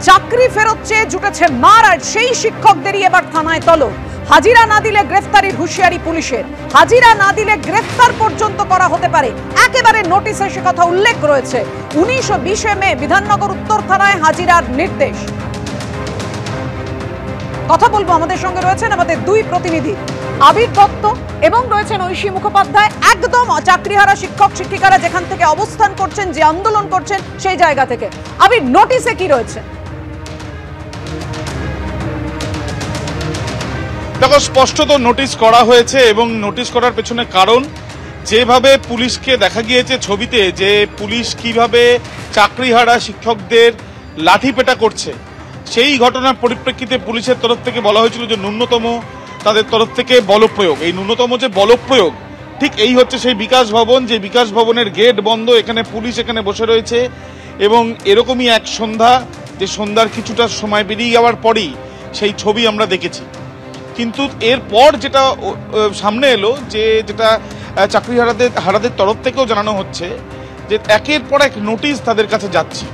চাকরি ফেরত চেয়ে জুটেছে মার, আর সেই শিক্ষকদেরই এবার থানায় তলব। হাজিরা না দিলে গ্রেফতারির হুঁশিয়ারি পুলিশের। হাজিরা না দিলে গ্রেফতার পর্যন্ত করা হতে পারে, একেবারে নোটিশে সে কথা উল্লেখ রয়েছে। 19 ও 20 মে বিধাননগর উত্তর থানায় হাজিরার নির্দেশ। কথা বলবো, আমাদের সঙ্গে রয়েছেন আমাদের দুই প্রতিনিধি, আবির দত্ত এবং রয়েছেন ঐশী মুখোপাধ্যায়। একদম চাকরিহারা শিক্ষক শিক্ষিকারা যেখান থেকে অবস্থান করছেন, যে আন্দোলন করছেন, সেই জায়গা থেকে। আবির, নোটিশে কি রয়েছে? দেখো, স্পষ্টত নোটিশ করা হয়েছে এবং নোটিশ করার পেছনে কারণ যেভাবে পুলিশকে দেখা গিয়েছে ছবিতে, যে পুলিশ কিভাবে চাকরিহারা শিক্ষকদের লাঠিপেটা করছে, সেই ঘটনার পরিপ্রেক্ষিতে পুলিশের তরফ থেকে বলা হয়েছিল যে ন্যূনতম তাদের তরফ থেকে বলপ্রয়োগ। এই ন্যূনতম যে বলপ্রয়োগ, ঠিক এই হচ্ছে সেই বিকাশ ভবন, যে বিকাশ ভবনের গেট বন্ধ, এখানে পুলিশ এখানে বসে রয়েছে। এবং এরকমই এক সন্ধ্যা, যে সন্ধ্যার কিছুটা সময় বেরিয়ে যাওয়ার পরই সেই ছবি আমরা দেখেছি। কিন্তু এরপর যেটা সামনে এলো, যেটা চাকরিহারাদের তরফ থেকেও জানানো হচ্ছে, যে একের পর এক নোটিশ তাদের কাছে যাচ্ছে।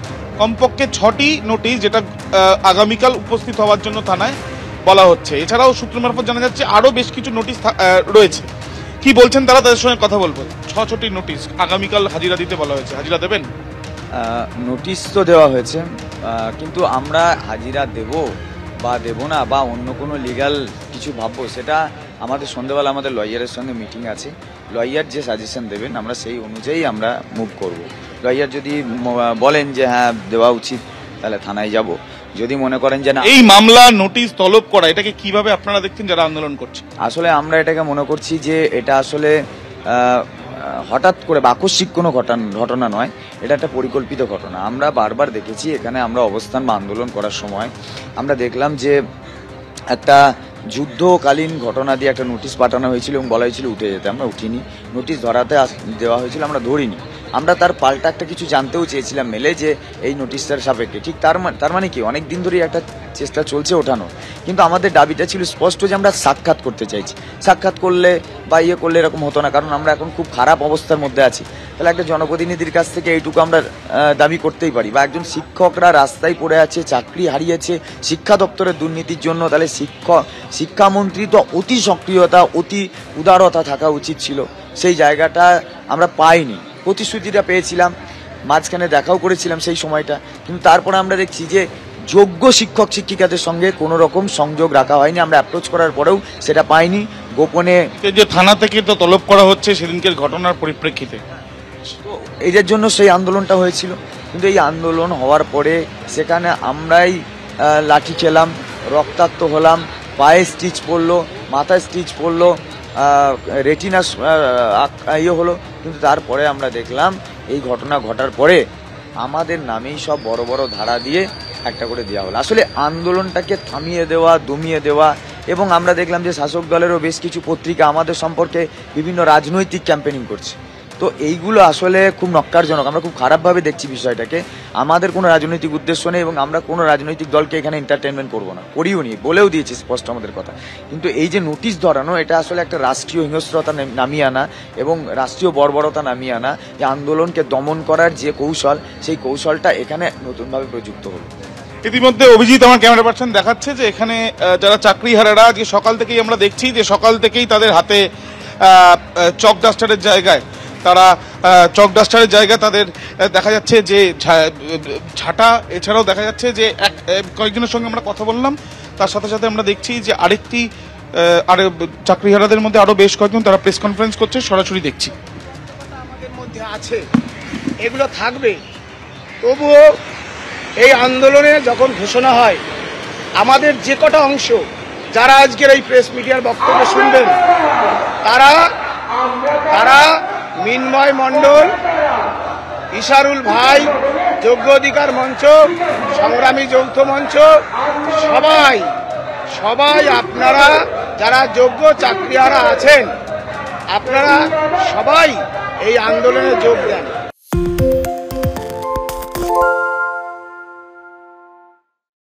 কমপক্ষে 6টি নোটিশ, যেটা আগামীকাল উপস্থিত হওয়ার জন্য থানায় বলা হচ্ছে। এছাড়াও সূত্র মারফত জানা যাচ্ছে আরও বেশ কিছু নোটিশ রয়েছে। কি বলছেন তারা, তাদের সঙ্গে কথা বলবো। 6টি নোটিশ আগামীকাল হাজিরা দিতে বলা হয়েছে। হাজিরা দেবেন? নোটিশ তো দেওয়া হয়েছে, কিন্তু আমরা হাজিরা দেব বা দেব না, বা অন্য কোনো লিগ্যাল কিছু ভাববো, সেটা আমাদের সন্ধ্যাবেলা আমাদের লয়ারের সঙ্গে মিটিং আছে। লয়ার যে সাজেশন দেবেন আমরা সেই অনুযায়ী আমরা মুভ করব। লয়ার যদি বলেন যে হ্যাঁ দেওয়া উচিত, তাহলে থানায় যাব। যদি মনে করেন যে না, এই মামলা নোটিশ তলব করা, এটাকে কিভাবে আপনারা দেখছেন যারা আন্দোলন করছে? আসলে আমরা এটাকে মনে করছি যে এটা আসলে হঠাৎ করে বা আকস্মিক কোনো ঘটনা নয়, এটা একটা পরিকল্পিত ঘটনা। আমরা বারবার দেখেছি, এখানে আমরা অবস্থান বা আন্দোলন করার সময় আমরা দেখলাম যে একটা যুদ্ধকালীন ঘটনা দিয়ে একটা নোটিশ পাঠানো হয়েছিল এবং বলা হয়েছিল উঠে যেতে। আমরা উঠিনি। নোটিশ ধরাতে দেওয়া হয়েছিল, আমরা ধরিনি। আমরা তার পাল্টা একটা কিছু জানতেও চেয়েছিলাম মেলে, যে এই নোটিশটার সাপেক্ষে ঠিক তার মানে কি, অনেক দিন ধরেই একটা চেষ্টা চলছে ওঠানো। কিন্তু আমাদের দাবিটা ছিল স্পষ্ট, যে আমরা সাক্ষাৎ করতে চাইছি। সাক্ষাৎ করলে বা করলে এরকম হতো না, কারণ আমরা এখন খুব খারাপ অবস্থার মধ্যে আছি। তাহলে একটা জনপ্রতিনিধির কাছ থেকে এইটুকু আমরা দাবি করতেই পারি। বা একজন শিক্ষকরা রাস্তায় পড়ে আছে, চাকরি হারিয়েছে শিক্ষা দপ্তরের দুর্নীতির জন্য, তাহলে শিক্ষামন্ত্রী তো অতি সক্রিয়তা, অতি উদারতা থাকা উচিত ছিল। সেই জায়গাটা আমরা পাইনি। প্রতিশ্রুতিটা পেয়েছিলাম, মাঝখানে দেখাও করেছিলাম সেই সময়টা, কিন্তু তারপরে আমরা দেখছি যে যোগ্য শিক্ষক শিক্ষিকাদের সঙ্গে কোনো রকম সংযোগ রাখা হয়নি। আমরা অ্যাপ্রোচ করার পরেও সেটা পাইনি। গোপনে যে থানা থেকে তো তলব করা হচ্ছে সেদিনকের ঘটনার পরিপ্রেক্ষিতে, এদের জন্য সেই আন্দোলনটা হয়েছিল। কিন্তু এই আন্দোলন হওয়ার পরে সেখানে আমরাই লাঠি খেলাম, রক্তাক্ত হলাম, পায়ে স্টিচ পড়লো, মাথায় স্টিচ পড়লো, রেটিনা হলো। কিন্তু তারপরে আমরা দেখলাম এই ঘটনা ঘটার পরে আমাদের নামেই সব বড় বড় ধারা দিয়ে একটা করে দেওয়া হলো। আসলে আন্দোলনটাকে থামিয়ে দেওয়া, দমিয়ে দেওয়া। এবং আমরা দেখলাম যে শাসক দলেরও বেশ কিছু পত্রিকা আমাদের সম্পর্কে বিভিন্ন রাজনৈতিক ক্যাম্পেনিং করছে। তো এইগুলো আসলে খুব নক্কারজনক। আমরা খুব খারাপভাবে দেখছি বিষয়টাকে। আমাদের কোনো রাজনৈতিক উদ্দেশ্য নেই এবং আমরা কোনো রাজনৈতিক দলকে এখানে এন্টারটেনমেন্ট করবো না, করিও নি, বলেও দিয়েছি স্পষ্ট আমাদের কথা। কিন্তু এই যে নোটিশ ধরানো, এটা আসলে একটা রাষ্ট্রীয় হিংস্রতা নামিয়ে আনা এবং রাষ্ট্রীয় বর্বরতা নামিয়ে আনা। যে আন্দোলনকে দমন করার যে কৌশল, সেই কৌশলটা এখানে নতুনভাবে প্রযুক্ত হলো। ইতিমধ্যে অভিজিৎ আমার ক্যামেরা পার্সন দেখাচ্ছে যে এখানে যারা চাকরিহারারা, আজকে সকাল থেকেই আমরা দেখছি যে সকাল থেকেই তাদের হাতে চক ডাস্টারের জায়গায় তাদের দেখা যাচ্ছে যে ঝাঁটা। এছাড়াও দেখা যাচ্ছে যে কয়েকজনের সঙ্গে আমরা কথা বললাম, তার সাথে সাথে আমরা দেখছি যে আরেকটি চাকরিহারাদের মধ্যে আরো বেশ কয়েকজন তারা প্রেস কনফারেন্স করছে, সরাসরি দেখছি। আমাদের মধ্যে আছে, এগুলো থাকবে। তবুও এই আন্দোলনে যখন ঘোষণা হয়, আমাদের যে কটা অংশ যারা আজকের এই প্রেস মিডিয়ার বক্তব্য শুনবেন, তারা মিন্ময় মণ্ডল, ইশারুল ভাই, যোগ্য অধিকার মঞ্চ, সংগ্রামী যৌথ মঞ্চ, সবাই আপনারা যারা যোগ্য চাকরিহারা আছেন, আপনারা সবাই এই আন্দোলনে যোগ দেন।